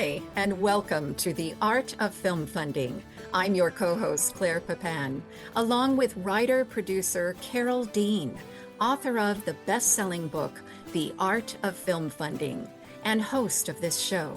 Hi, and welcome to the Art of Film Funding. I'm your co-host, Claire Papin, along with writer-producer Carol Dean, author of the best-selling book, The Art of Film Funding, and host of this show.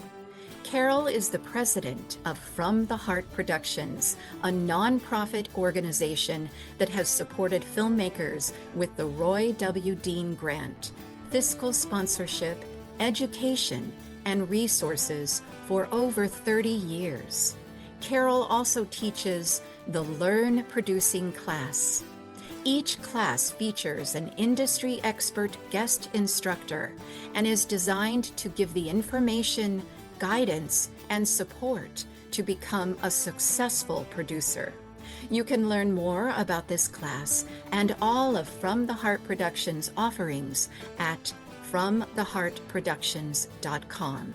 Carol is the president of From the Heart Productions, a nonprofit organization that has supported filmmakers with the Roy W. Dean Grant, fiscal sponsorship, education, and resources for over 30 years. Carol also teaches the Learn Producing class. Each class features an industry expert guest instructor and is designed to give the information, guidance, and support to become a successful producer. You can learn more about this class and all of From the Heart Productions offerings at FromTheHeartProductions.com.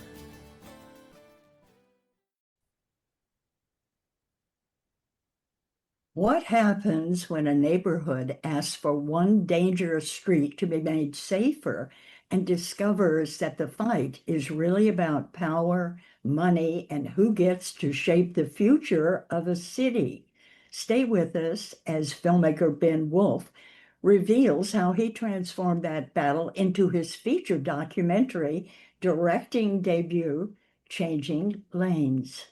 What happens when a neighborhood asks for one dangerous street to be made safer and discovers that the fight is really about power, money, and who gets to shape the future of a city? Stay with us as filmmaker Ben Wolf reveals how he transformed that battle into his feature documentary directing debut, Changing Lanes.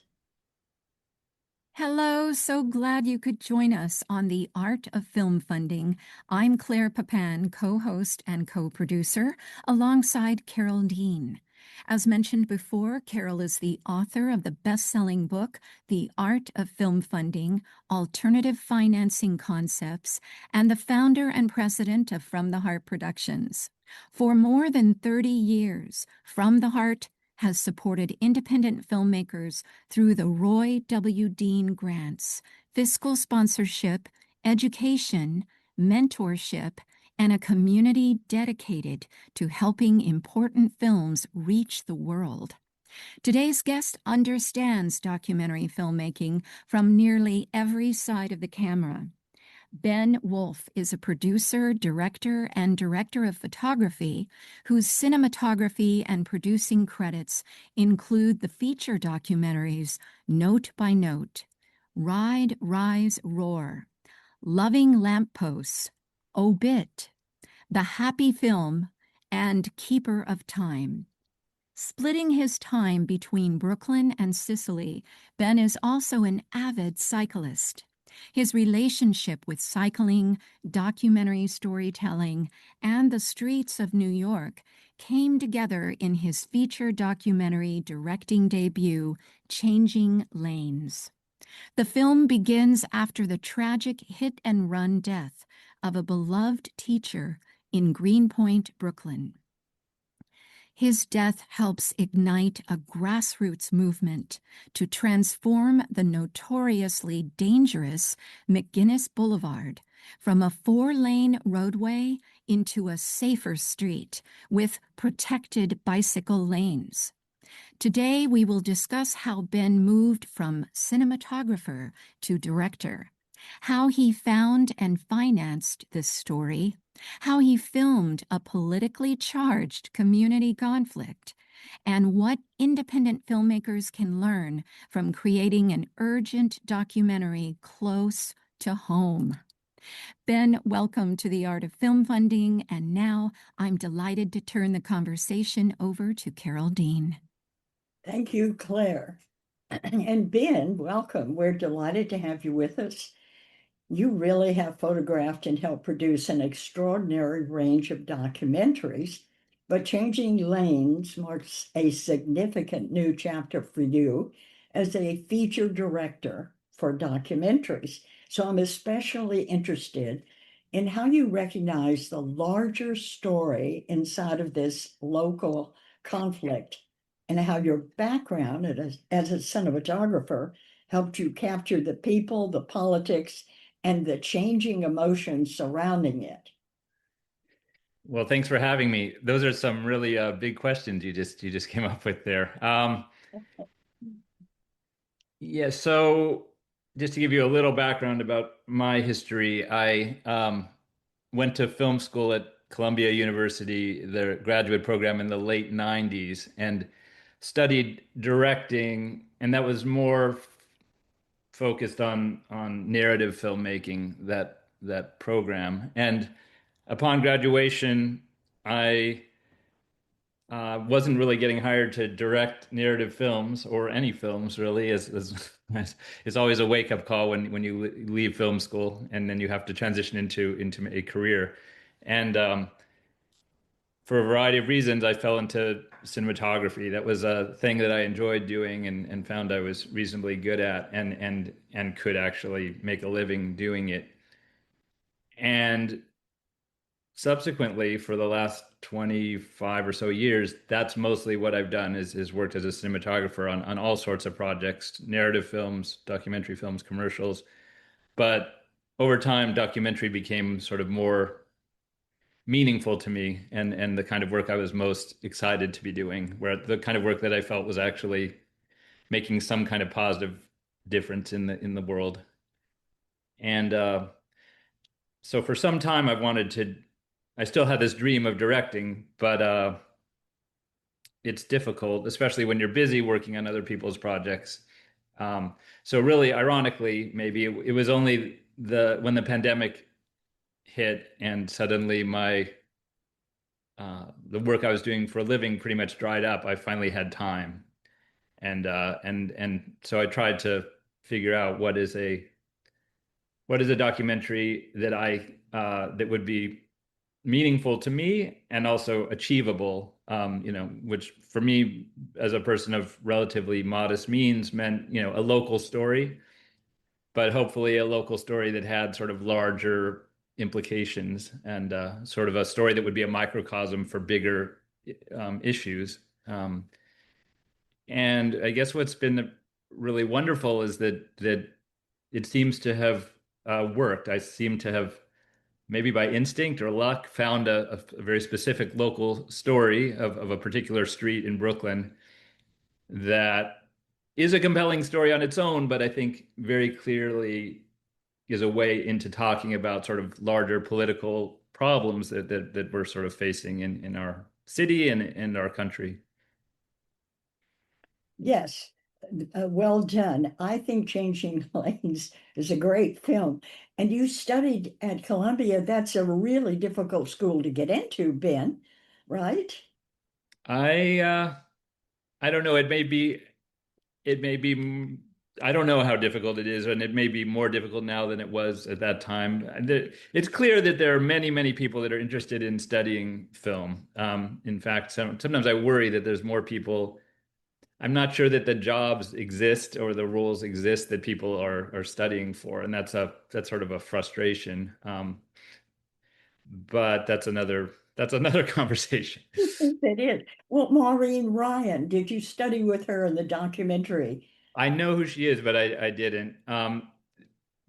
Hello, so glad you could join us on the Art of Film Funding. I'm Claire Papin, co-host and co-producer, alongside Carol Dean. As mentioned before, Carol is the author of the best-selling book, The Art of Film Funding, Alternative Financing Concepts, and the founder and president of From the Heart Productions. For more than 30 years, From the Heart has supported independent filmmakers through the Roy W. Dean Grants, fiscal sponsorship, education, mentorship, and a community dedicated to helping important films reach the world. Today's guest understands documentary filmmaking from nearly every side of the camera. Ben Wolf is a producer, director, and director of photography whose cinematography and producing credits include the feature documentaries Note by Note, Ride, Rise, Roar, Loving Lampposts, Obit, The Happy Film, and Keeper of Time. Splitting his time between Brooklyn and Sicily, Ben is also an avid cyclist. His relationship with cycling, documentary storytelling, and the streets of New York came together in his feature documentary directing debut, Changing Lanes. The film begins after the tragic hit-and-run death of a beloved teacher in Greenpoint, Brooklyn. His death helps ignite a grassroots movement to transform the notoriously dangerous McGinnis Boulevard from a 4-lane roadway into a safer street with protected bicycle lanes. Today, we will discuss how Ben moved from cinematographer to director, how he found and financed this story, how he filmed a politically charged community conflict, and what independent filmmakers can learn from creating an urgent documentary close to home. Ben, welcome to the Art of Film Funding, and now I'm delighted to turn the conversation over to Carol Dean. Thank you, Claire. And Ben, welcome. We're delighted to have you with us. You really have photographed and helped produce an extraordinary range of documentaries, but Changing Lanes marks a significant new chapter for you as a feature director for documentaries. So I'm especially interested in how you recognize the larger story inside of this local conflict and how your background as a cinematographer helped you capture the people, the politics, and the changing emotions surrounding it. Well, thanks for having me. Those are some really big questions you just came up with there. Yeah, so just to give you a little background about my history, I went to film school at Columbia University, the graduate program in the late 90s, and studied directing, and that was more focused on narrative filmmaking, that program. And upon graduation, I wasn't really getting hired to direct narrative films or any films really, as it's always a wake-up call when you leave film school and then you have to transition into a career. And for a variety of reasons, I fell into cinematography. That was a thing that I enjoyed doing and found I was reasonably good at and could actually make a living doing it. And subsequently, for the last 25 or so years, that's mostly what I've done is worked as a cinematographer on all sorts of projects, narrative films, documentary films, commercials. But over time, documentary became sort of more meaningful to me and the kind of work I was most excited to be doing, where the kind of work that I felt was actually making some kind of positive difference in the world. And so for some time I still had this dream of directing, but it's difficult, especially when you're busy working on other people's projects. So really, ironically, maybe it was only when the pandemic hit and suddenly the work I was doing for a living pretty much dried up. I finally had time, and so I tried to figure out what is a documentary that would be meaningful to me and also achievable. Which for me, as a person of relatively modest means, meant a local story, but hopefully a local story that had sort of larger implications and sort of a story that would be a microcosm for bigger issues. And I guess what's been really wonderful is that it seems to have worked. I seem to have, maybe by instinct or luck, found a very specific local story of a particular street in Brooklyn that is a compelling story on its own, but I think very clearly is a way into talking about sort of larger political problems that we're sort of facing in our city and our country. Yes, well done. I think Changing Lanes is a great film. And you studied at Columbia. That's a really difficult school to get into, Ben, right? I uh, I don't know. It may be I don't know how difficult it is, and it may be more difficult now than it was at that time. It's clear that there are many, many people that are interested in studying film. In fact, sometimes I worry that there's more people. I'm not sure that the jobs exist or the roles exist that people are studying for, and that's sort of a frustration. But that's another conversation. It is. Well, Maureen Ryan, did you study with her in the documentary? I know who she is, but I didn't.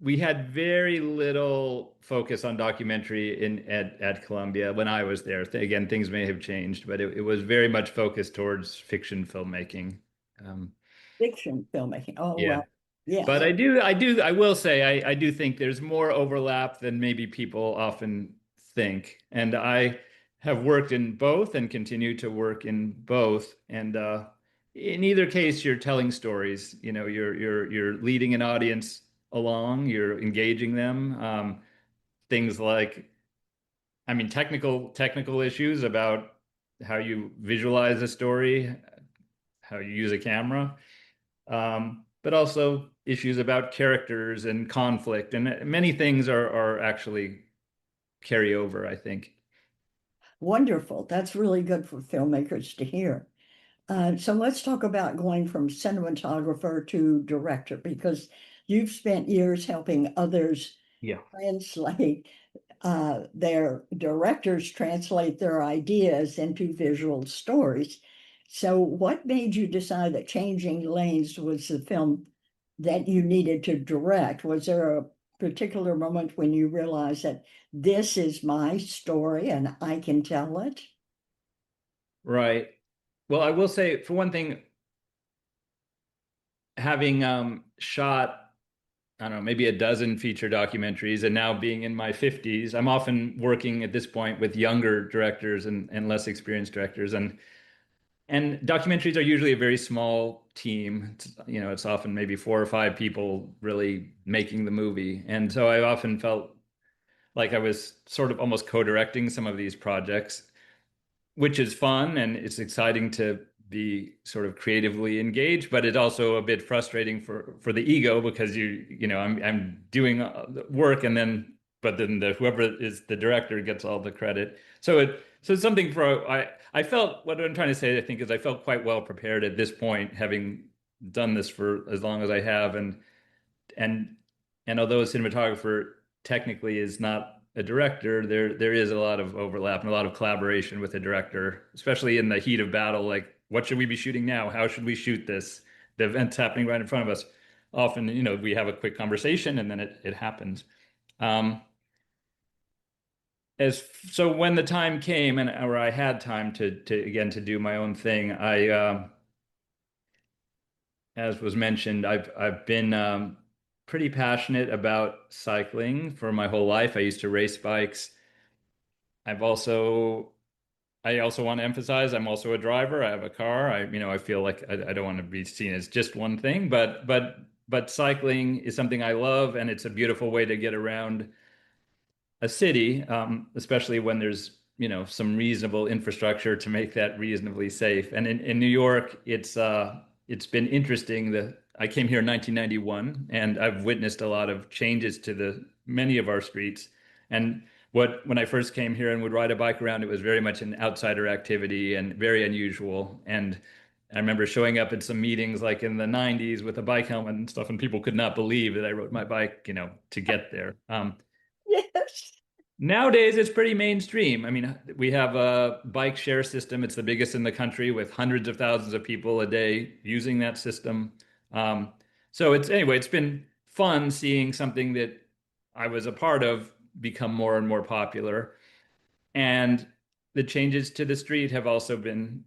We had very little focus on documentary at Columbia when I was there. Again, things may have changed, but it was very much focused towards fiction filmmaking. Um, Fiction filmmaking. Oh, yeah. well, But yes. I will say, I do think there's more overlap than maybe people often think. And I have worked in both and continue to work in both. And in either case, you're telling stories. You're leading an audience along, you're engaging them. Things like, I mean, technical issues about how you visualize a story, how you use a camera, but also issues about characters and conflict, and many things are actually carry over, I think. Wonderful. That's really good for filmmakers to hear. So let's talk about going from cinematographer to director because you've spent years helping others Yeah. translate their directors translate their ideas into visual stories. So, what made you decide that Changing Lanes was the film that you needed to direct? Was there a particular moment when you realized that this is my story and I can tell it? Right. Well, I will say, for one thing, having shot, I don't know, maybe a dozen feature documentaries, and now being in my 50s, I'm often working at this point with younger directors and less experienced directors. And documentaries are usually a very small team. It's often maybe 4 or 5 people really making the movie. And so I often felt like I was sort of almost co-directing some of these projects, which is fun and it's exciting to be sort of creatively engaged, but it's also a bit frustrating for the ego because I'm doing work and then but then whoever is the director gets all the credit. So it's something for I felt what I'm trying to say I think is I felt quite well prepared at this point, having done this for as long as I have, and and although a cinematographer technically is not a director, there is a lot of overlap and a lot of collaboration with a director, especially in the heat of battle. Like, what should we be shooting now? How should we shoot this? The event's happening right in front of us. Often, we have a quick conversation and then it happens. Um, as so when the time came and or I had time to again to do my own thing, as was mentioned, I've been pretty passionate about cycling for my whole life. I used to race bikes. I've also I also want to emphasize I'm also a driver. I have a car. I feel like I don't want to be seen as just one thing, but cycling is something I love, and it's a beautiful way to get around a city, especially when there's some reasonable infrastructure to make that reasonably safe. And in New York, it's been interesting that I came here in 1991, and I've witnessed a lot of changes to the many of our streets. And when I first came here and would ride a bike around, it was very much an outsider activity and very unusual. And I remember showing up at some meetings like in the 90s with a bike helmet and stuff, and people could not believe that I rode my bike, to get there. Yes. Nowadays, it's pretty mainstream. I mean, we have a bike share system. It's the biggest in the country with hundreds of thousands of people a day using that system. Um, so it's been fun seeing something that I was a part of become more and more popular. And the changes to the street have also been,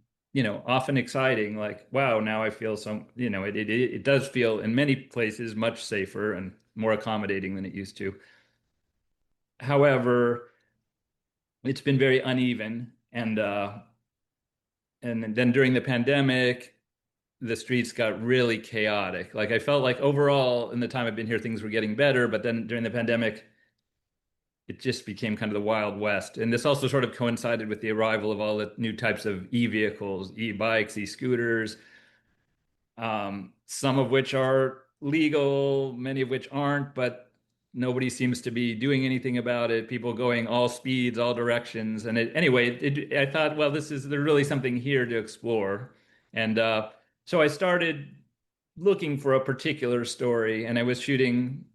often exciting. Like, wow, now I feel it does feel in many places much safer and more accommodating than it used to. However, it's been very uneven, and then during the pandemic the streets got really chaotic. Like, I felt like overall in the time I've been here things were getting better, but then during the pandemic it just became kind of the Wild West. And this also sort of coincided with the arrival of all the new types of e-vehicles, e-bikes, e-scooters, some of which are legal, many of which aren't, but nobody seems to be doing anything about it. People going all speeds, all directions. And I thought, well, there's really something here to explore. And so I started looking for a particular story, and I was shooting,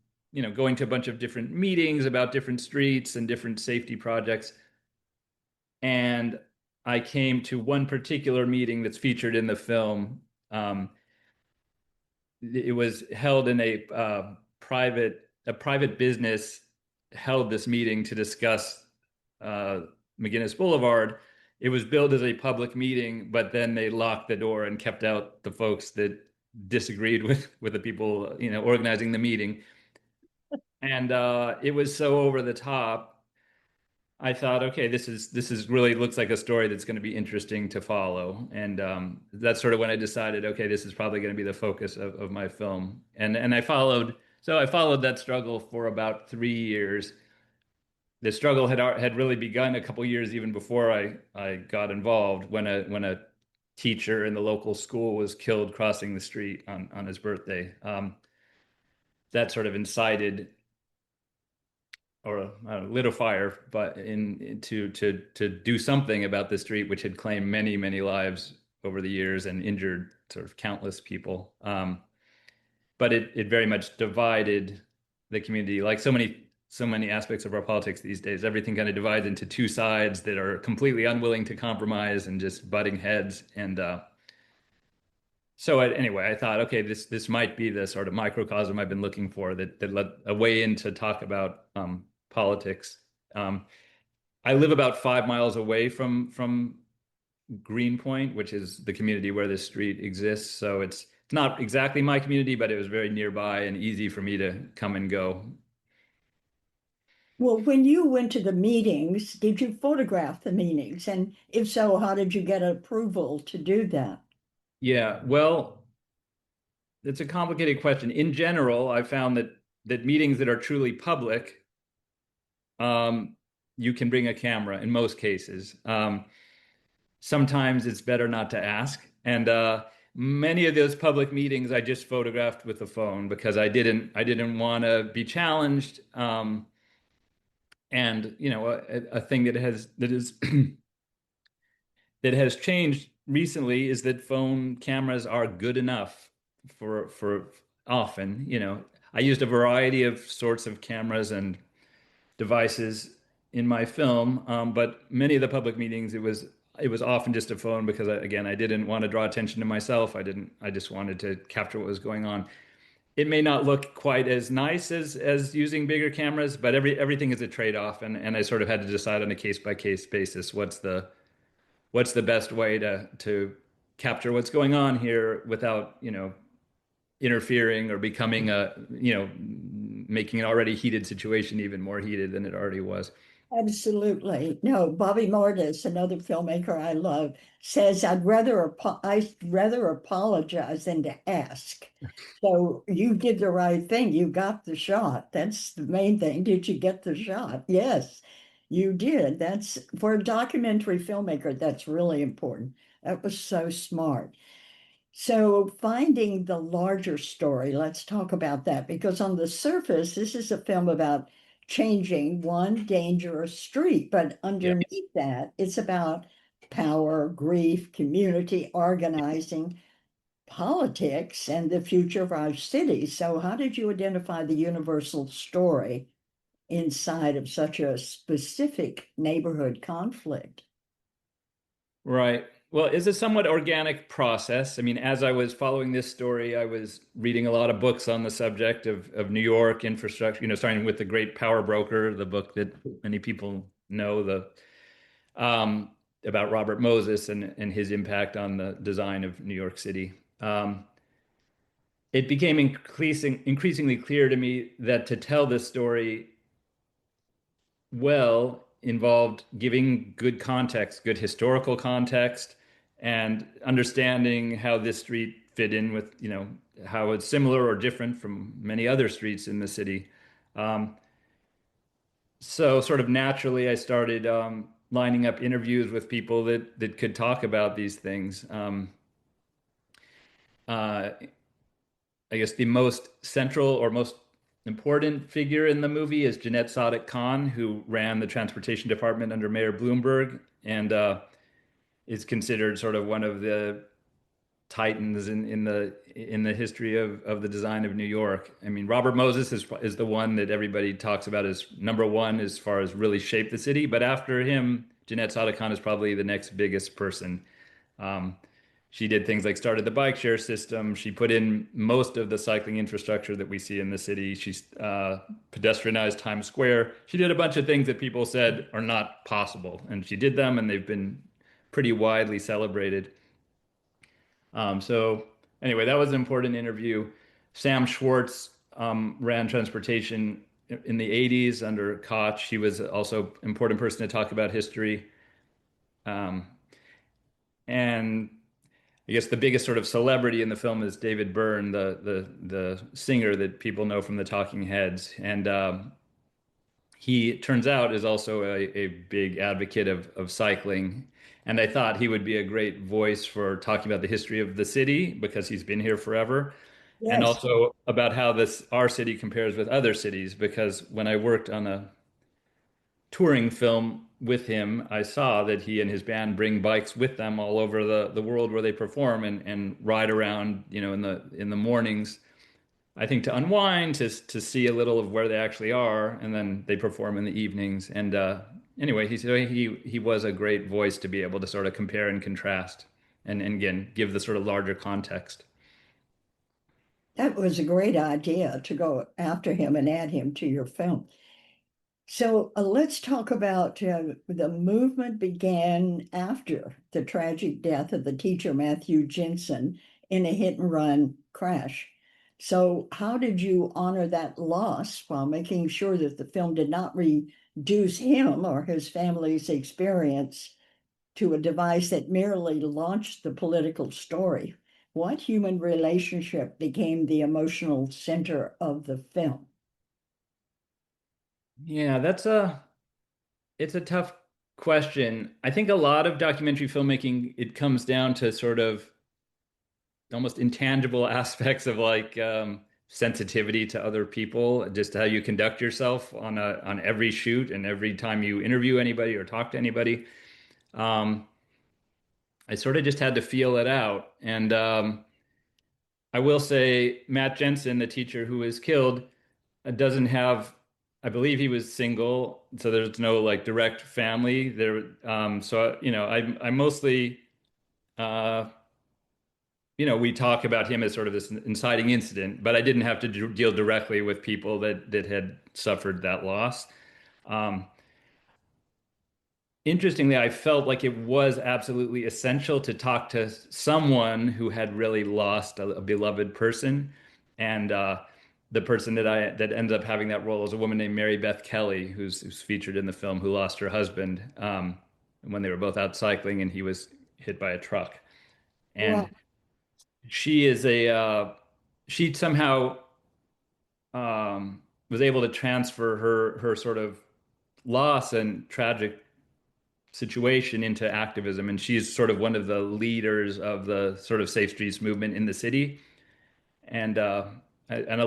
going to a bunch of different meetings about different streets and different safety projects. And I came to one particular meeting that's featured in the film. It was held in a private business held this meeting to discuss uh, McGinnis Boulevard. It was billed as a public meeting, but then they locked the door and kept out the folks that disagreed with the people organizing the meeting. And it was so over the top. I thought, okay, this is really looks like a story that's going to be interesting to follow, and that's sort of when I decided, okay, this is probably going to be the focus of my film, and I followed that struggle for about 3 years. The struggle had really begun a couple years even before I got involved when a teacher in the local school was killed crossing the street on his birthday. That sort of incited or lit a fire, but to do something about the street, which had claimed many lives over the years and injured sort of countless people. But it very much divided the community, like so many aspects of our politics these days. Everything kind of divides into two sides that are completely unwilling to compromise and just butting heads. And anyway, I thought, okay, this might be the sort of microcosm I've been looking for that led a way in to talk about politics. Um, I live about 5 miles away from Greenpoint, which is the community where this street exists. So it's not exactly my community, but it was very nearby and easy for me to come and go. Well, when you went to the meetings, did you photograph the meetings? And if so, how did you get approval to do that? Yeah, well, it's a complicated question. In general, I found that meetings that are truly public, you can bring a camera in most cases. Sometimes it's better not to ask. And many of those public meetings I just photographed with the phone because I didn't want to be challenged. And a thing that has changed recently is that phone cameras are good enough for often. I used a variety of sorts of cameras and devices in my film, but many of the public meetings it was often just a phone because again I didn't want to draw attention to myself. I just wanted to capture what was going on. It may not look quite as nice as using bigger cameras, but everything is a trade-off, and I sort of had to decide on a case-by-case basis what's the best way to capture what's going on here without interfering or becoming making an already heated situation even more heated than it already was. Absolutely. No, Bobby Mortis, another filmmaker I love, says I'd rather apologize than to ask. So you did the right thing. You got the shot. That's the main thing. Did you get the shot? Yes, you did. That's for a documentary filmmaker, that's really important. That was so smart. So, finding the larger story, let's talk about that because on the surface, this is a film about changing one dangerous street, but Yeah. underneath that, it's about power, grief, community organizing, politics, and the future of our city. So, how did you identify the universal story inside of such a specific neighborhood conflict? Right. Well, it's a somewhat organic process. I mean, as I was following this story, I was reading a lot of books on the subject of New York infrastructure, starting with The Great Power Broker, the book that many people know, about Robert Moses and his impact on the design of New York City. It became increasingly clear to me that to tell this story well involved giving good context, good historical context, and understanding how this street fit in with, how it's similar or different from many other streets in the city. Um, so sort of naturally, I started lining up interviews with people that could talk about these things. Uh, I guess the most central or most important figure in the movie is Jeanette Sadik Khan, who ran the transportation department under Mayor Bloomberg and is considered sort of one of the titans in the history of the design of New York. I mean, Robert Moses is the one that everybody talks about as number one as far as really shaped the city. But after him, Jeanette Sadik Khan is probably the next biggest person. Um, she did things like started the bike share system. She put in most of the cycling infrastructure that we see in the city. She pedestrianized Times Square. She did a bunch of things that people said are not possible, and she did them, and they've been pretty widely celebrated. So anyway, that was an important interview. Sam Schwartz ran transportation in the 80s under Koch. He was also an important person to talk about history. Um, and I guess the biggest sort of celebrity in the film is David Byrne, the singer that people know from the Talking Heads, and he turns out is also a big advocate of cycling. And I thought he would be a great voice for talking about the history of the city because he's been here forever, and Yes. also about how this our city compares with other cities. Because when I worked on a touring film with him, I saw that he and his band bring bikes with them all over the world where they perform and ride around, in the mornings. I think to unwind, to see a little of where they actually are, and then they perform in the evenings. And anyway, he was a great voice to be able to sort of compare and contrast, and again give the sort of larger context. That was a great idea to go after him and add him to your film. So let's talk about the movement began after the tragic death of the teacher Matthew Jensen in a hit and run crash. So, how did you honor that loss while making sure that the film did not reduce him or his family's experience to a device that merely launched the political story? What human relationship became the emotional center of the film? Yeah, it's a tough question. I think a lot of documentary filmmaking, it comes down to sort of almost intangible aspects of like sensitivity to other people, just how you conduct yourself on every shoot and every time you interview anybody or talk to anybody. Um, I sort of just had to feel it out. And I will say, Matt Jensen, the teacher who was killed, doesn't have. I believe he was single, so there's no like direct family there. So you know, I mostly. Uh, we talk about him as sort of this inciting incident, but I didn't have to deal directly with people that had suffered that loss. Um, Interestingly, I felt like it was absolutely essential to talk to someone who had really lost a beloved person, and the person that ended up having that role is a woman named Mary Beth Kelly, who's featured in the film, who lost her husband when they were both out cycling, and he was hit by a truck. Well, And she is a she somehow was able to transfer her sort of loss and tragic situation into activism, and she's sort of one of the leaders of the sort of safe streets movement in the city, and a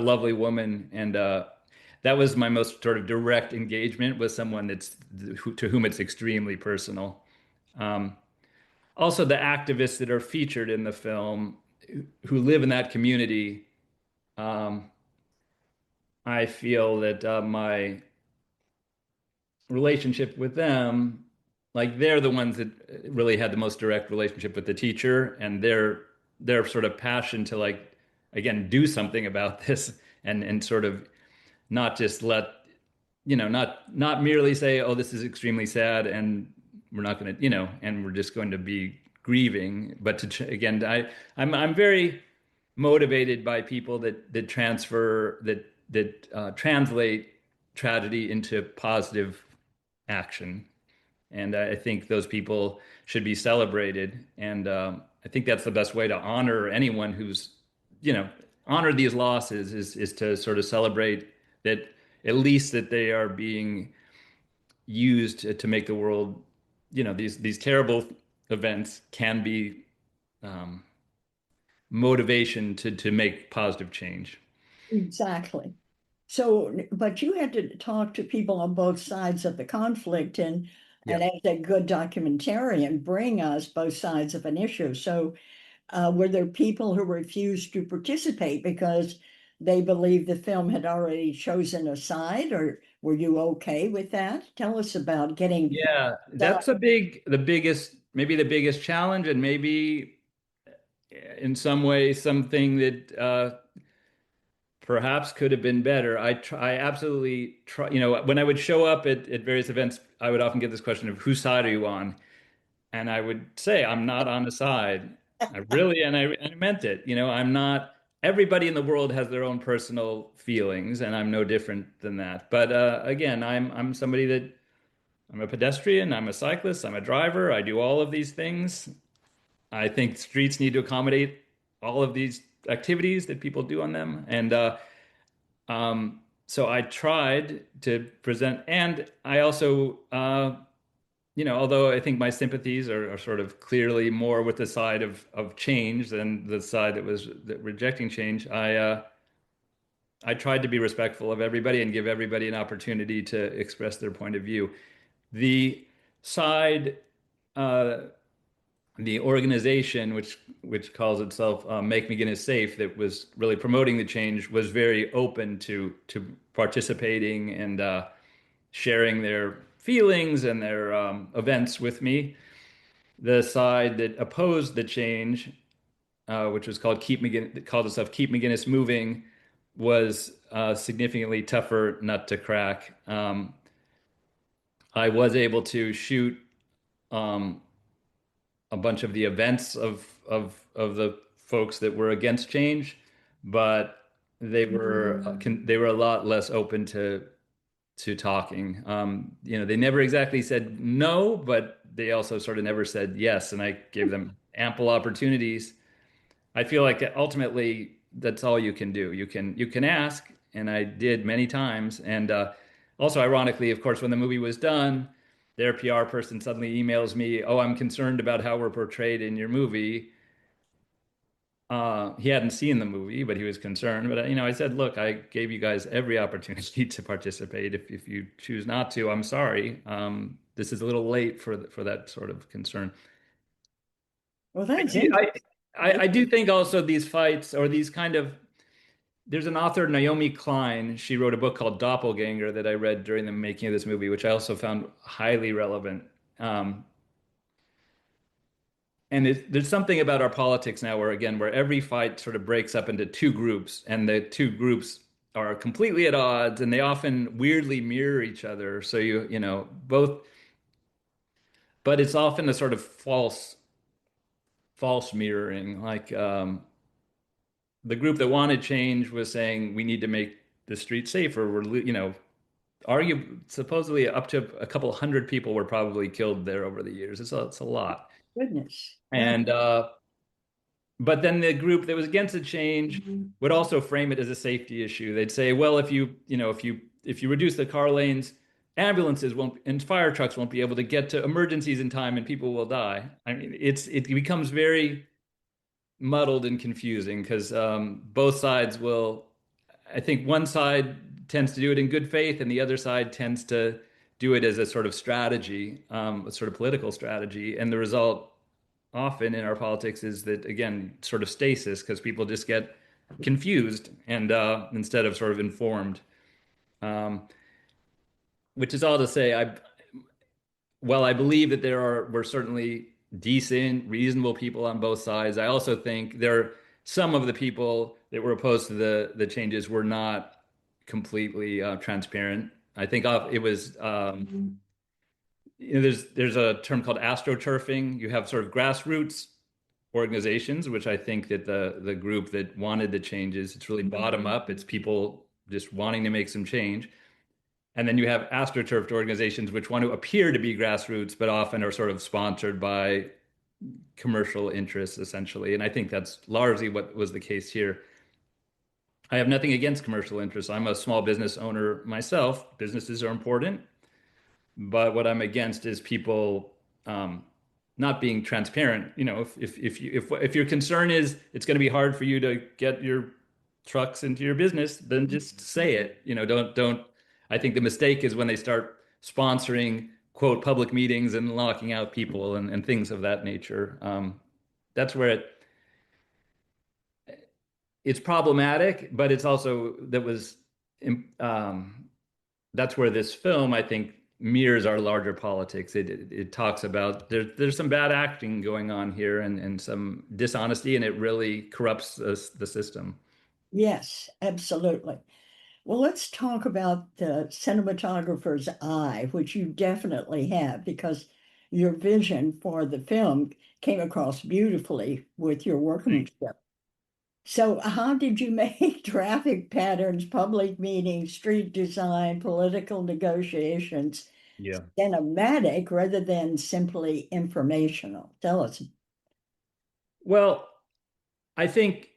lovely woman, and that was my most sort of direct engagement with someone to whom it's extremely personal. Um, Also, the activists that are featured in the film who live in that community. Um, I feel that my relationship with them, like they're the ones that really had the most direct relationship with the teacher, and their sort of passion to like again do something about this and sort of not just let not merely say, oh, this is extremely sad and we're not going to and we're just going to be grieving, but again, I'm very motivated by people that transfer that translate tragedy into positive action, and I think those people should be celebrated. And I think that's the best way to honor anyone who's you know honor these losses is to sort of celebrate that at least that they are being used to make the world these terrible events can be um, motivation to make positive change. exactly. So, but you had to talk to people on both sides of the conflict Yeah. and as a good documentarian, bring us both sides of an issue. So, were there people who refused to participate because they believed the film had already chosen a side, or were you okay with that? Tell us about getting Yeah, that. that's maybe the biggest challenge, and maybe in some way something that perhaps could have been better. I absolutely try. When I would show up at various events, I would often get this question of whose side are you on? And I would say, I'm not on the side. I really, and I meant it. I'm not, everybody in the world has their own personal feelings, and I'm no different than that. But again, I'm somebody that I'm a pedestrian, I'm a cyclist, I'm a driver, I do all of these things. I think streets need to accommodate all of these activities that people do on them. And so I tried to present, and I also, although I think my sympathies are sort of clearly more with the side of change than the side that rejecting change, I tried to be respectful of everybody and give everybody an opportunity to express their point of view. The side, uh, the organization which calls itself Make McGinnis Safe, that was really promoting the change, was very open to participating and sharing their feelings and their events with me. The side that opposed the change, which was called itself Keep McGinnis Moving, was a significantly tougher nut to crack. I was able to shoot um, a bunch of the events of the folks that were against change, but they were a lot less open to talking. They never exactly said no, but they also sort of never said yes, and I gave them ample opportunities. I feel like ultimately that's all you can do. You can ask, and I did many times. And also, ironically, of course, when the movie was done, their PR person suddenly emails me, "Oh, I'm concerned about how we're portrayed in your movie." He hadn't seen the movie, but he was concerned. But I said, "Look, I gave you guys every opportunity to participate. If you choose not to, I'm sorry. This is a little late for that sort of concern." Well, I that's do, I, interesting. I do think also these fights or these kind of there's an author, Naomi Klein. She wrote a book called Doppelganger that I read during the making of this movie, which I also found highly relevant. Um, and there's something about our politics now where every fight sort of breaks up into two groups, and the two groups are completely at odds, and they often weirdly mirror each other. So both, but it's often a sort of false mirroring. Like the group that wanted change was saying we need to make the streets safer. Supposedly up to a couple hundred people were probably killed there over the years. It's a lot. Goodness. Yeah. And but then the group that was against the change would also frame it as a safety issue. They'd say, well, if you reduce the car lanes, ambulances won't and fire trucks won't be able to get to emergencies in time, and people will die. I mean, it becomes very muddled and confusing because both sides will. I think one side tends to do it in good faith, and the other side tends to do it as a sort of strategy, a sort of political strategy. And the result often in our politics is that, again, sort of stasis because people just get confused and instead of sort of informed. Um, which is all to say, I believe that were certainly decent, reasonable people on both sides. I also think some of the people that were opposed to the changes were not completely transparent. I think it was there's a term called astroturfing. You have sort of grassroots organizations, which I think that the group that wanted the changes, it's really bottom up. It's people just wanting to make some change. And then you have astroturfed organizations which want to appear to be grassroots, but often are sort of sponsored by commercial interests, essentially. And I think that's largely what was the case here. I have nothing against commercial interests. I'm a small business owner myself. Businesses are important. But what I'm against is people not being transparent. If your concern is it's going to be hard for you to get your trucks into your business, then just say it. Don't. I think the mistake is when they start sponsoring quote public meetings and locking out people and things of that nature. That's where it's problematic, but it's also um, that's where this film, I think, mirrors our larger politics. It talks about there's some bad acting going on here and some dishonesty, and it really corrupts the system. Yes, absolutely. Well, let's talk about the cinematographer's eye, which you definitely have, because your vision for the film came across beautifully with your workmanship. So, how did you make traffic patterns, public meetings, street design, political negotiations Yeah. cinematic rather than simply informational? Tell us. Well, I think,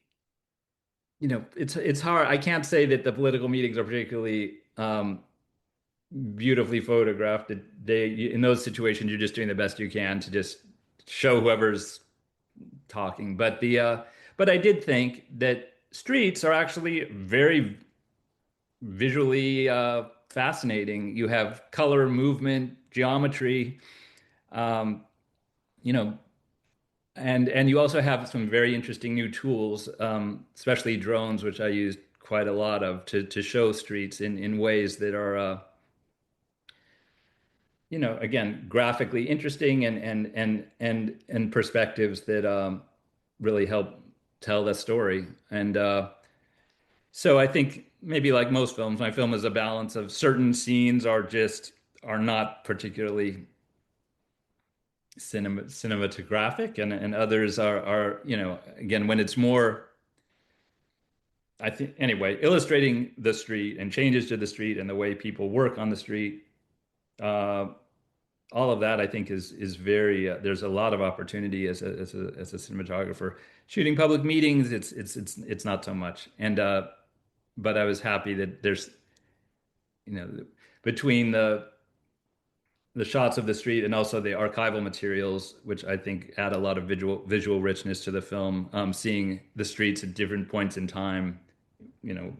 it's hard. I can't say that the political meetings are particularly beautifully photographed. In those situations, you're just doing the best you can to just show whoever's talking. But I did think that streets are actually very visually fascinating. You have color, movement, geometry, um, you know, and you also have some very interesting new tools, especially drones, which I used quite a lot of to show streets in ways that are again, graphically interesting and perspectives that really help tell the story. And so I think maybe like most films, my film is a balance of certain scenes are not particularly cinematographic, and others are again when it's more I think anyway, illustrating the street and changes to the street and the way people work on the street, uh, all of that I think is very there's a lot of opportunity as a cinematographer. Shooting public meetings, it's not so much. And but I was happy that there's between the shots of the street and also the archival materials, which I think add a lot of visual richness to the film. Seeing the streets at different points in time,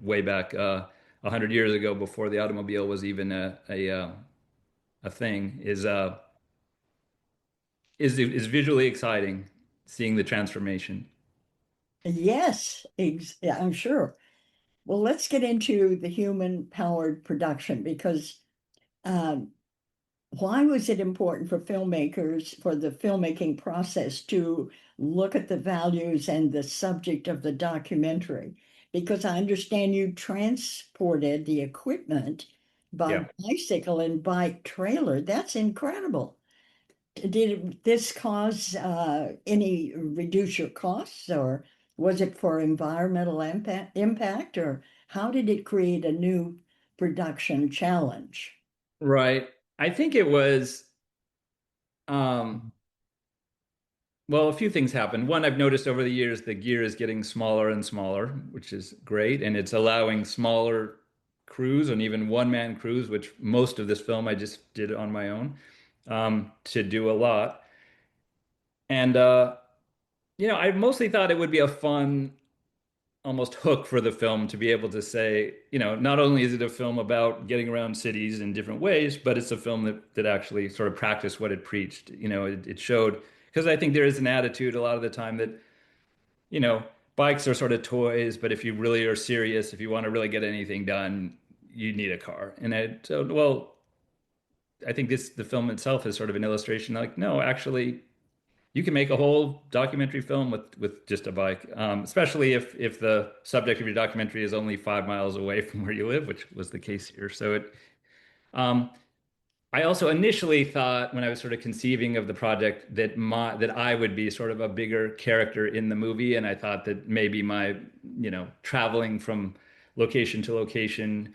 way back 100 years ago, before the automobile was even a thing, is visually exciting. Seeing the transformation. Yes, yeah, I'm sure. Well, let's get into the human-powered production because um, why was it important for filmmakers, for the filmmaking process to look at the values and the subject of the documentary? Because I understand you transported the equipment by Yeah. bicycle and by trailer. That's incredible. Did this cause any reduce your costs, or was it for environmental impact, or how did it create a new production challenge? Right. I think it was um well, a few things happened. One, I've noticed over the years the gear is getting smaller and smaller, which is great, and it's allowing smaller crews and even one-man crews, which most of this film I just did on my own, to do a lot. And I mostly thought it would be a fun, almost hook for the film to be able to say, not only is it a film about getting around cities in different ways, but it's a film that actually sort of practiced what it preached. It showed, because I think there is an attitude a lot of the time that you know, bikes are sort of toys, but if you really are serious, if you want to really get anything done, you need a car. Well, I think the film itself is sort of an illustration. Like, no, actually, you can make a whole documentary film with just a bike, especially if the subject of your documentary is only 5 miles away from where you live, which was the case here. Um, I also initially thought when I was sort of conceiving of the project that I would be sort of a bigger character in the movie, and I thought that maybe my, traveling from location to location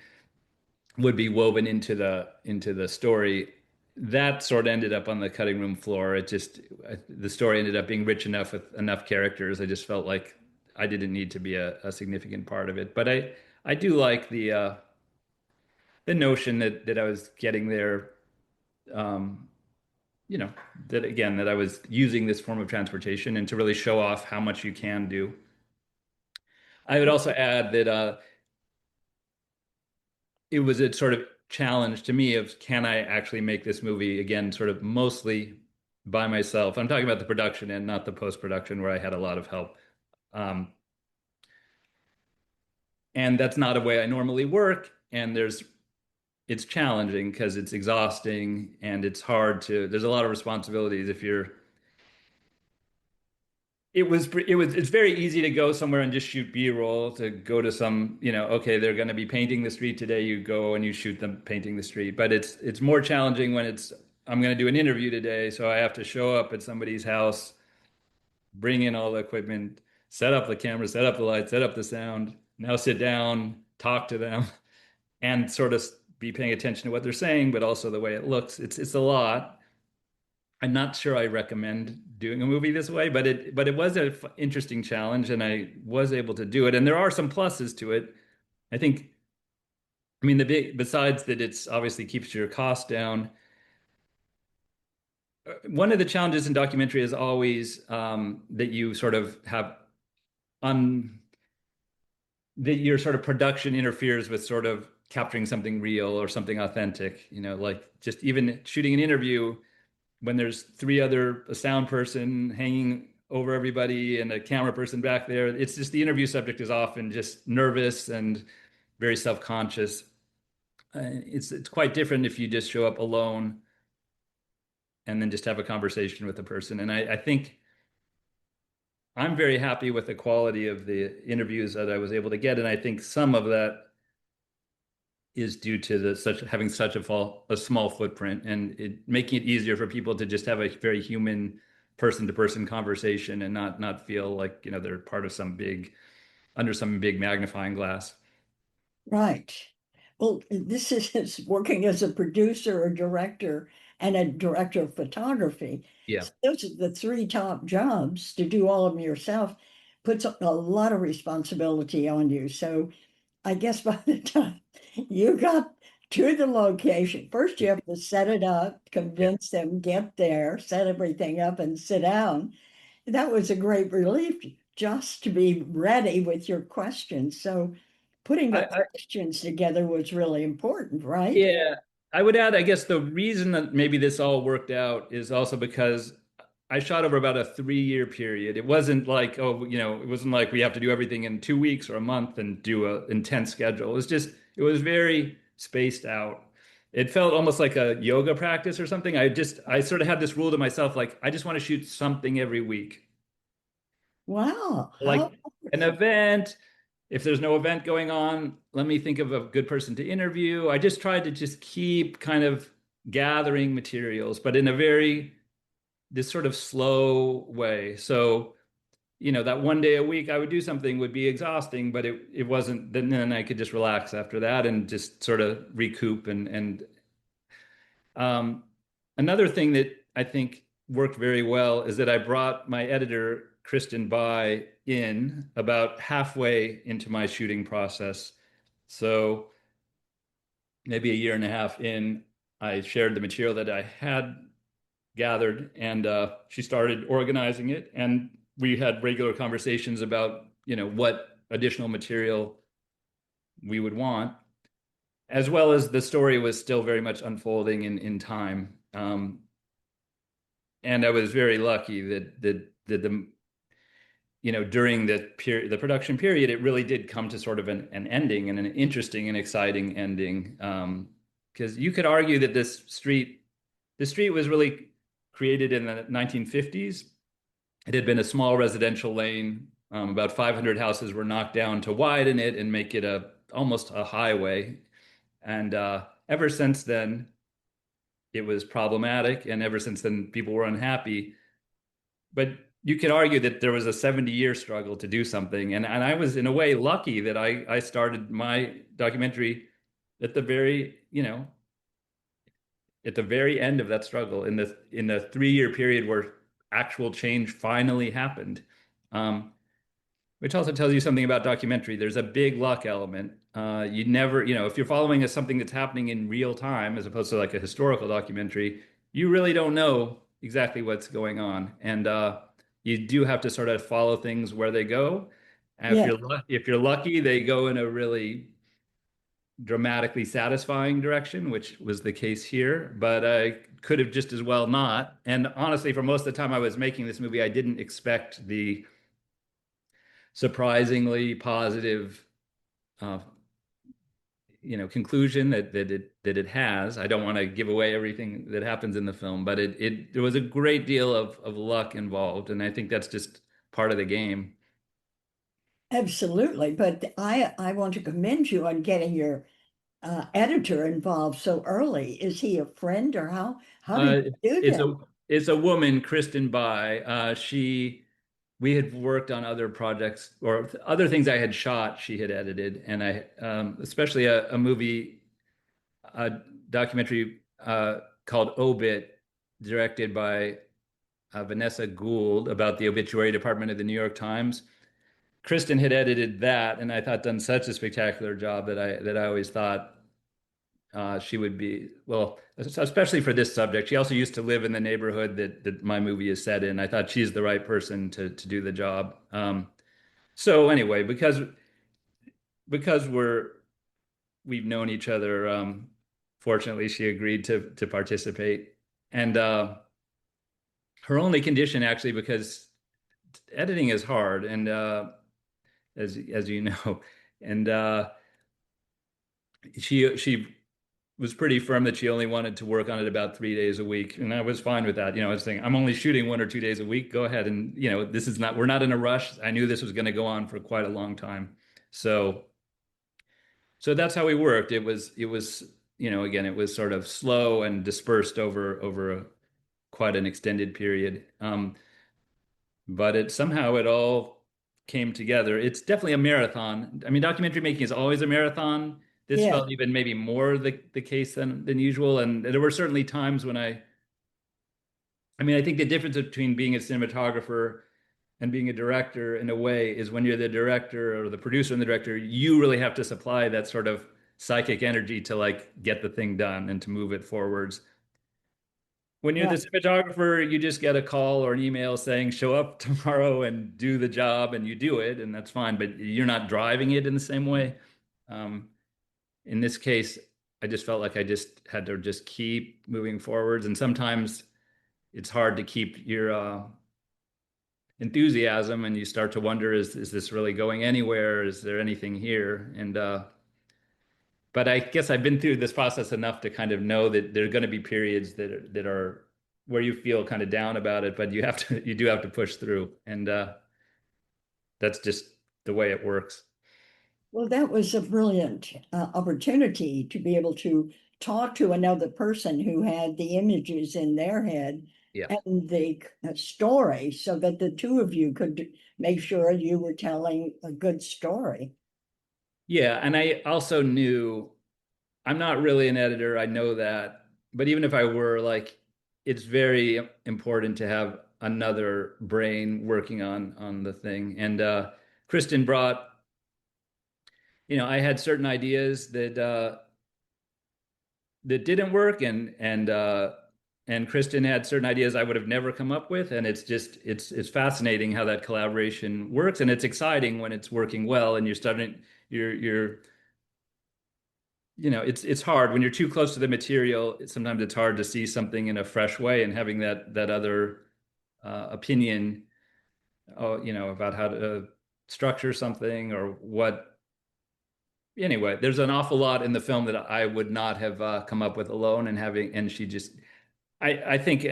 would be woven into the story. That sort of ended up on the cutting room floor. The story ended up being rich enough with enough characters. I just felt like I didn't need to be a significant part of it. But I do like the notion that I was getting there. Um, you know, that again, that I was using this form of transportation and to really show off how much you can do. I would also add that it was a sort of challenge to me of can I actually make this movie again, sort of mostly by myself. I'm talking about the production and not the post-production where I had a lot of help. Um, and that's not a way I normally work. And it's challenging because it's exhausting and there's a lot of responsibilities if you're it's very easy to go somewhere and just shoot B-roll, to go to some, okay, they're going to be painting the street today, you go and you shoot them painting the street. But it's more challenging when I'm going to do an interview today, so I have to show up at somebody's house, bring in all the equipment, set up the camera, set up the lights, set up the sound, now sit down, talk to them, and sort of be paying attention to what they're saying, but also the way it looks. It's a lot. I'm not sure I recommend doing a movie this way, but it was an interesting challenge, and I was able to do it. And there are some pluses to it. I think, I mean, besides that, it's obviously keeps your costs down. One of the challenges in documentary is always that you sort of have un that your sort of production interferes with sort of capturing something real or something authentic. Like just even shooting an interview when there's a sound person hanging over everybody and a camera person back there. It's just the interview subject is often just nervous and very self-conscious. It's quite different if you just show up alone and then just have a conversation with the person. And I think I'm very happy with the quality of the interviews that I was able to get. And I think some of that is due to having such a small footprint and making it easier for people to just have a very human person to person conversation and not feel like they're part of some big under some big magnifying glass. Right. Well, is working as a producer or director and a director of photography. Yeah. So those are the three top jobs. To do all of them yourself puts a lot of responsibility on you. So I guess by the time you got to the location, first you have to set it up, Yeah. convince them, get there, set everything up, and sit down. That was a great relief just to be ready with your questions. So putting the I, questions together was really important, right? Yeah, I would add, I guess the reason that maybe this all worked out is also because I shot over about a 3 year period. It wasn't like, oh, it wasn't like we have to do everything in 2 weeks or a month and do a intense schedule. It was very spaced out. It felt almost like a yoga practice or something. I sort of had this rule to myself, like, I just want to shoot something every week. Wow, how Like an wonderful. event. If there's no event going on, let me think of a good person to interview. I just tried to just keep kind of gathering materials, but in a very this sort of slow way. So, that one day a week I would do something would be exhausting, but it wasn't. Then I could just relax after that and just sort of recoup and um, another thing that I think worked very well is that I brought my editor, Kristen Bai, in about halfway into my shooting process. So maybe a year and a half in, I shared the material that I had gathered, and she started organizing it. And we had regular conversations about, what additional material we would want, as well as the story was still very much unfolding in time. And I was very lucky that the during the production period, it really did come to sort of an ending and an interesting and exciting ending. Because you could argue that the street was really created in the 1950s. It had been a small residential lane. About 500 houses were knocked down to widen it and make it almost a highway. And ever since then, it was problematic, and ever since then, people were unhappy. But you could argue that there was a 70-year struggle to do something. And I was in a way lucky that I started my documentary at the very, at the very end of that struggle in the 3 year period where actual change finally happened. Which also tells you something about documentary. There's a big luck element. You never, if you're following something that's happening in real time, as opposed to like a historical documentary, you really don't know exactly what's going on, and you do have to sort of follow things where they go. And Yeah, if you're lucky, they go in a really dramatically satisfying direction, which was the case here. But I could have just as well not. And honestly, for most of the time I was making this movie, I didn't expect the surprisingly positive uh, conclusion that it has. I don't want to give away everything that happens in the film, but there was a great deal of luck involved, and I think that's just part of the game. absolutely. But I want to commend you on getting your editor involved so early. Is he a friend or how did Uh, you do it's that? a woman, Kristen Bai. We had worked on other projects or other things I had shot. She had edited, and especially a movie, a documentary called Obit, directed by Vanessa Gould, about the obituary department of the New York Times. Kristen had edited that, and I thought done such a spectacular job that I always thought she would be, well, especially for this subject. She also used to live in the neighborhood that my movie is set in. I thought she's the right person to do the job. So anyway, because we've known each other, fortunately, she agreed to participate. And her only condition, actually, because editing is hard, and as you know, and she was pretty firm that she only wanted to work on it about 3 days a week, and I was fine with that. I was saying I'm only shooting 1 or 2 days a week. Go ahead, and this is not we're not in a rush. I knew this was going to go on for quite a long time, so that's how we worked. It was again, it was sort of slow and dispersed over quite an extended period. But it all came together. It's definitely a marathon. I mean, documentary making is always a marathon. This Yeah, felt even maybe more the case than usual. And there were certainly times when I mean, I think the difference between being a cinematographer and being a director in a way is when you're the director or the producer and the director, you really have to supply that sort of psychic energy to like get the thing done and to move it forwards. When you're the right. cinematographer, you just get a call or an email saying, show up tomorrow and do the job, and you do it, and that's fine, but you're not driving it in the same way. Um, in this case, I just felt like I just had to just keep moving forwards. And sometimes it's hard to keep your enthusiasm, and you start to wonder, is this really going anywhere? Is there anything here? And but I guess I've been through this process enough to kind of know that there are going to be periods that are where you feel kind of down about it, but you do have to push through, and that's just the way it works. Well, that was a brilliant opportunity to be able to talk to another person who had the images in their head Yeah. and the story so that the two of you could make sure you were telling a good story. Yeah, and I also knew I'm not really an editor. I know that, but even if I were, like, it's very important to have another brain working on the thing. And Kristen brought, I had certain ideas that didn't work, and Kristen had certain ideas I would have never come up with, and it's fascinating how that collaboration works, and it's exciting when it's working well, and you're it's hard when you're too close to the material. Sometimes it's hard to see something in a fresh way, and having that other opinion, about how to structure something or what. Anyway, there's an awful lot in the film that I would not have come up with alone, and she just, I think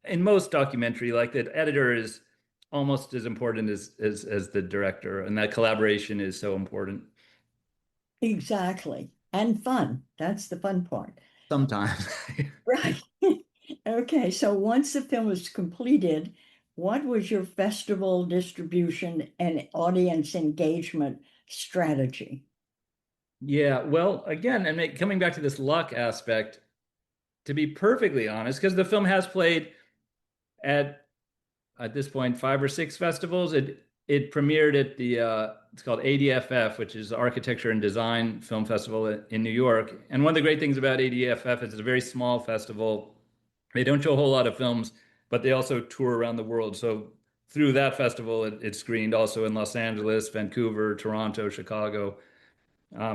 in most documentary, like, the editor is almost as important as the director, and that collaboration is so important. Exactly. And fun. That's the fun part. Sometimes. Right. Okay, so once the film was completed, what was your festival distribution and audience engagement strategy? Yeah, well, again, and coming back to this luck aspect, to be perfectly honest, because the film has played at this point 5 or 6 festivals. It premiered at the it's called ADFF, which is the Architecture and Design Film Festival in New York. And one of the great things about ADFF is it's a very small festival. They don't show a whole lot of films, but they also tour around the world. So through that festival, it screened also in Los Angeles, Vancouver, Toronto, Chicago.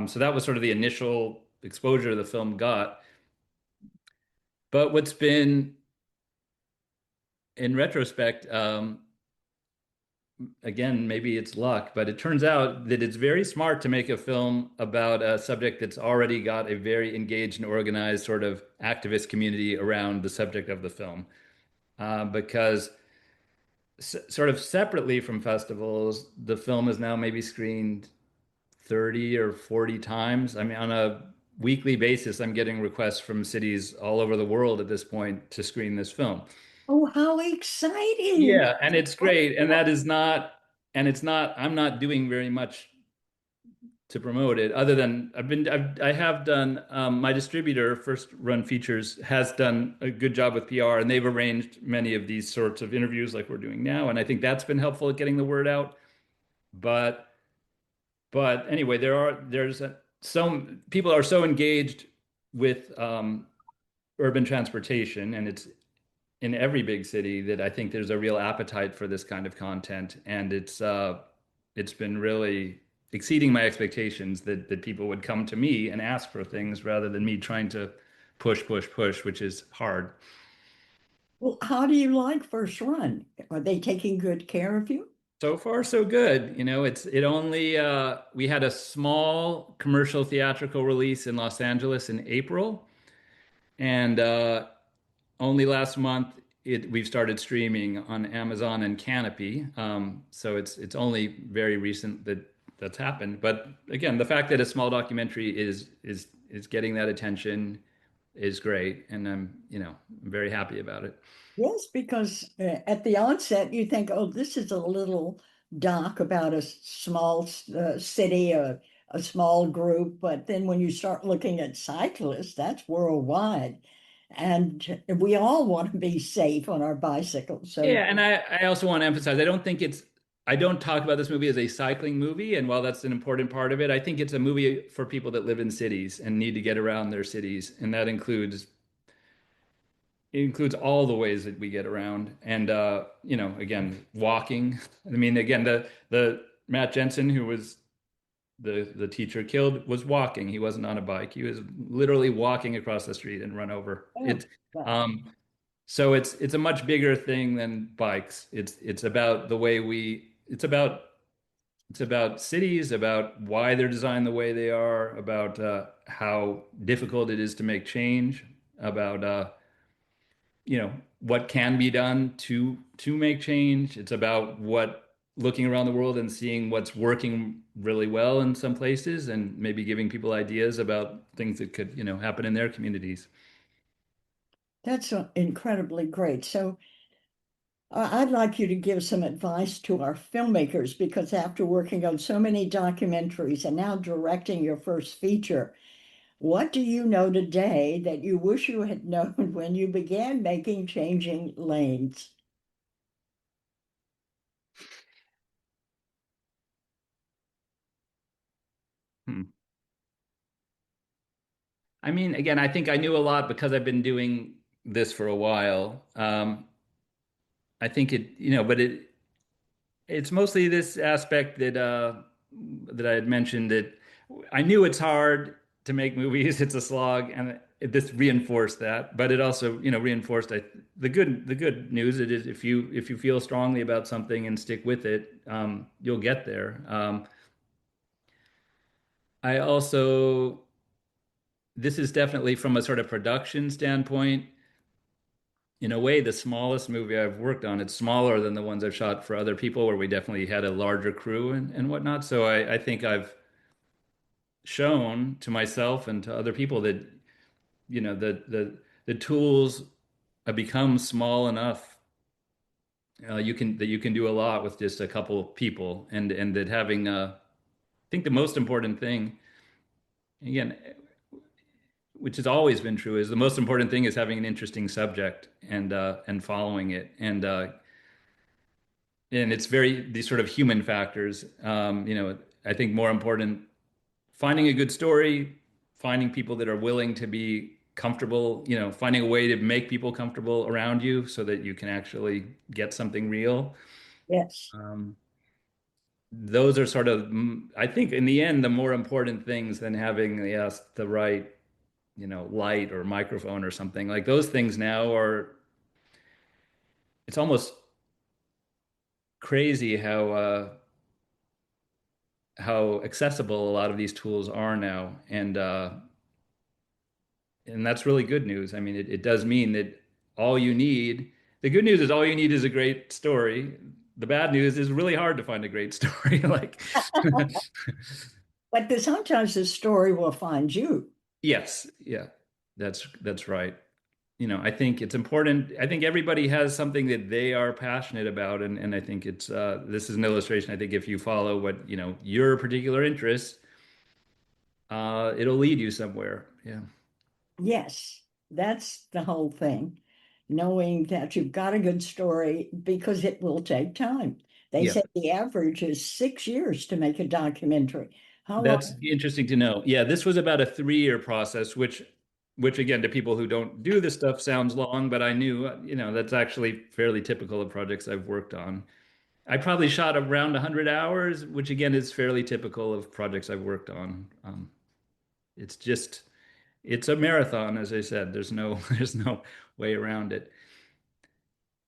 So that was sort of the initial exposure the film got. But what's been, in retrospect, again, maybe it's luck, but it turns out that it's very smart to make a film about a subject that's already got a very engaged and organized sort of activist community around the subject of the film. Because sort of separately from festivals, the film is now maybe screened 30 or 40 times. I mean, on a weekly basis, I'm getting requests from cities all over the world at this point to screen this film. Oh, how exciting! Yeah, and it's great. And that is not, and it's not, I'm not doing very much to promote it other than I have done, my distributor, First Run Features, has done a good job with PR, and they've arranged many of these sorts of interviews like we're doing now. And I think that's been helpful at getting the word out. But, anyway, some people are so engaged with urban transportation, and it's in every big city, that I think there's a real appetite for this kind of content, and it's been really exceeding my expectations that people would come to me and ask for things rather than me trying to push, push, push, which is hard. Well, how do you like First Run? Are they taking good care of you? So far, so good. It only we had a small commercial theatrical release in Los Angeles in April, and only last month we've started streaming on Amazon and Canopy. So it's only very recent that's happened. But again, the fact that a small documentary is getting that attention is great, and I'm very happy about it. Yes, because at the onset you think, oh, this is a little doc about a small city, a small group, but then when you start looking at cyclists, that's worldwide. And we all want to be safe on our bicycles. So, Yeah, and I also want to emphasize, I don't talk about this movie as a cycling movie, and while that's an important part of it, I think it's a movie for people that live in cities and need to get around their cities, and that includes it includes all the ways that we get around. And again, walking. I mean, again, the Matt Jensen, who was the teacher killed, was walking. He wasn't on a bike. He was literally walking across the street and run over. oh, It well, um so it's a much bigger thing than bikes. It's about the way we it's about cities, about why they're designed the way they are, about how difficult it is to make change, about what can be done to make change. It's about what looking around the world and seeing what's working really well in some places and maybe giving people ideas about things that could, happen in their communities. that's incredibly great. So, I'd like you to give some advice to our filmmakers because after working on so many documentaries and now directing your first feature, what do you know today that you wish you had known when you began making Changing Lanes? Hmm. I mean, again, I think I knew a lot because I've been doing this for a while. I think but it's mostly this aspect that I had mentioned that I knew it's hard to make movies. It's a slog, and this reinforced that. But it also, reinforced the good news. It is if you feel strongly about something and stick with it, you'll get there. I also This is definitely from a sort of production standpoint. In a way, the smallest movie I've worked on. It's smaller than the ones I've shot for other people, where we definitely had a larger crew and whatnot. So I think I've shown to myself and to other people that the tools have become small enough. You can do a lot with just a couple of people, and that having I think the most important thing, again, which has always been true, is the most important thing is having an interesting subject and following it. And it's very these sort of human factors. I think more important, finding a good story, finding people that are willing to be comfortable, finding a way to make people comfortable around you so that you can actually get something real. Yes. Um, those are sort of, I think, in the end, the more important things than having, yes, the right, light or microphone or something. Like those things now are, it's almost crazy how accessible a lot of these tools are now, and that's really good news. I mean, it does mean that all you need, the good news is all you need is a great story. The bad news is really hard to find a great story. Like, But sometimes the story will find you. yes, yeah, that's right. I think it's important. I think everybody has something that they are passionate about, and I think this is an illustration. I think if you follow what, your particular interests, it'll lead you somewhere. Yeah. Yes, that's the whole thing. Knowing that you've got a good story because it will take time. They Yeah. say the average is 6 years to make a documentary. How That's long? interesting to know. Yeah, this was about a 3-year process, which again, to people who don't do this stuff sounds long, but I knew, that's actually fairly typical of projects I've worked on. I probably shot around 100 hours, which again is fairly typical of projects I've worked on. It's just, it's a marathon, as I said. There's no way around it.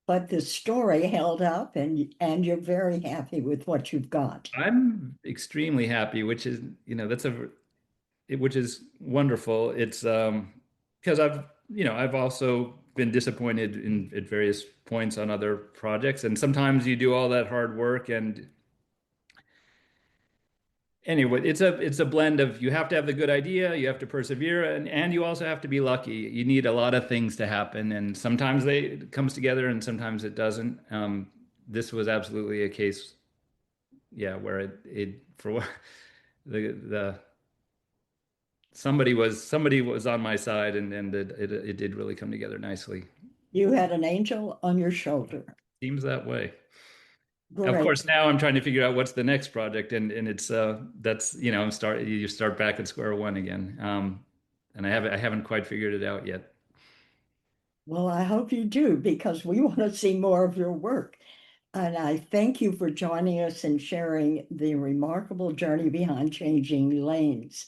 But the story held up and you're very happy with what you've got. I'm extremely happy, which is, which is wonderful. It's because I've also been disappointed in at various points on other projects, and sometimes you do all that hard work, and anyway, it's a blend of, you have to have the good idea, you have to persevere, and you also have to be lucky. You need a lot of things to happen, and sometimes it comes together, and sometimes it doesn't. This was absolutely a case yeah, where it for what the somebody was on my side, and it did really come together nicely. You had an angel on your shoulder. Seems that way. Of Great. course, now I'm trying to figure out what's the next project, and it's that's you start back at square one again, and I haven't quite figured it out yet. Well, I hope you do because we want to see more of your work. And I thank you for joining us and sharing the remarkable journey behind Changing Lanes.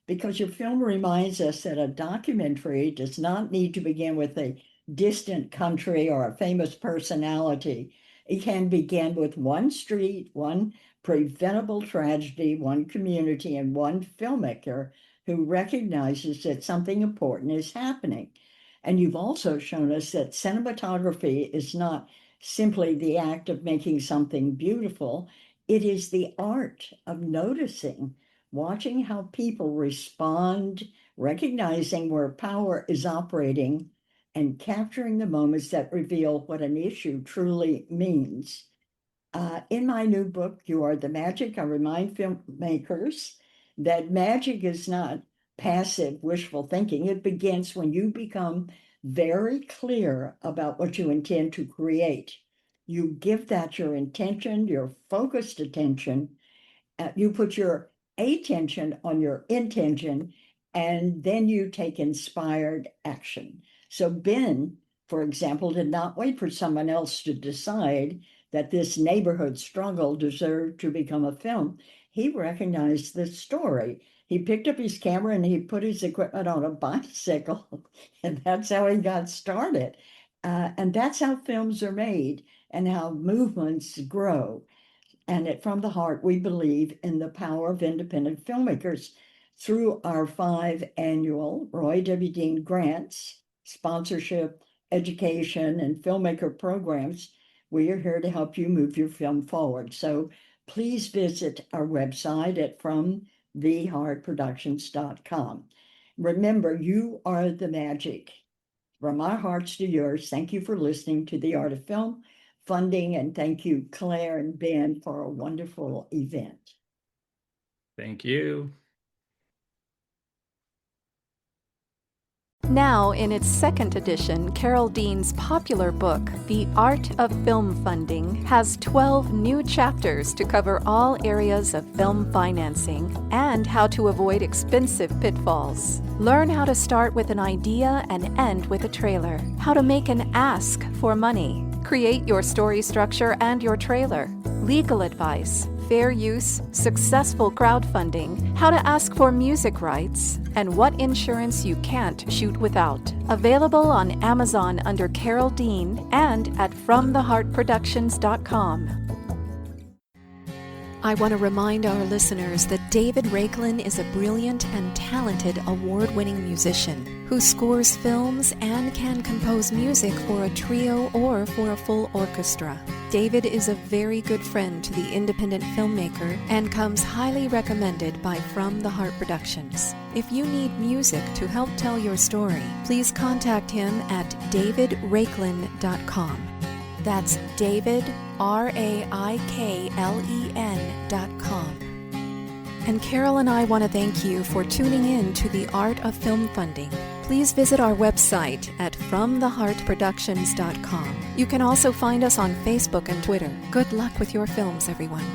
Because your film reminds us that a documentary does not need to begin with a distant country or a famous personality. It can begin with one street, one preventable tragedy, one community, and one filmmaker who recognizes that something important is happening. And you've also shown us that cinematography is not simply the act of making something beautiful, it is the art of noticing, watching how people respond, recognizing where power is operating, and capturing the moments that reveal what an issue truly means. In my new book, You Are the Magic, I remind filmmakers that magic is not passive wishful thinking. It begins when you become very clear about what you intend to create. You give that your intention, your focused attention, you put your attention on your intention, and then you take inspired action. So Ben, for example, did not wait for someone else to decide that this neighborhood struggle deserved to become a film. He recognized the story. He picked up his camera and he put his equipment on a bicycle, and that's how he got started. And that's how films are made and how movements grow. And From the Heart, we believe in the power of independent filmmakers through our 5 annual Roy W. Dean grants, sponsorship, education, and filmmaker programs. We are here to help you move your film forward. So please visit our website at fromtheheartproductions.com. Remember, you are the magic. From our hearts to yours, thank you for listening to The Art of Film Funding, and thank you, Claire and Ben, for a wonderful event. Thank you. Now, in its second edition, Carol Dean's popular book, The Art of Film Funding, has 12 new chapters to cover all areas of film financing and how to avoid expensive pitfalls. Learn how to start with an idea and end with a trailer, how to make an ask for money, create your story structure and your trailer, legal advice, fair use, successful crowdfunding, how to ask for music rights, and what insurance you can't shoot without. Available on Amazon under Carol Dean and at FromTheHeartProductions.com. I want to remind our listeners that David Rakelin is a brilliant and talented award-winning musician who scores films and can compose music for a trio or for a full orchestra. David is a very good friend to the independent filmmaker and comes highly recommended by From the Heart Productions. If you need music to help tell your story, please contact him at davidrakelin.com. That's David, RAIKLEN.com. And Carol and I want to thank you for tuning in to The Art of Film Funding. Please visit our website at FromTheHeartProductions.com. You can also find us on Facebook and Twitter. Good luck with your films, everyone.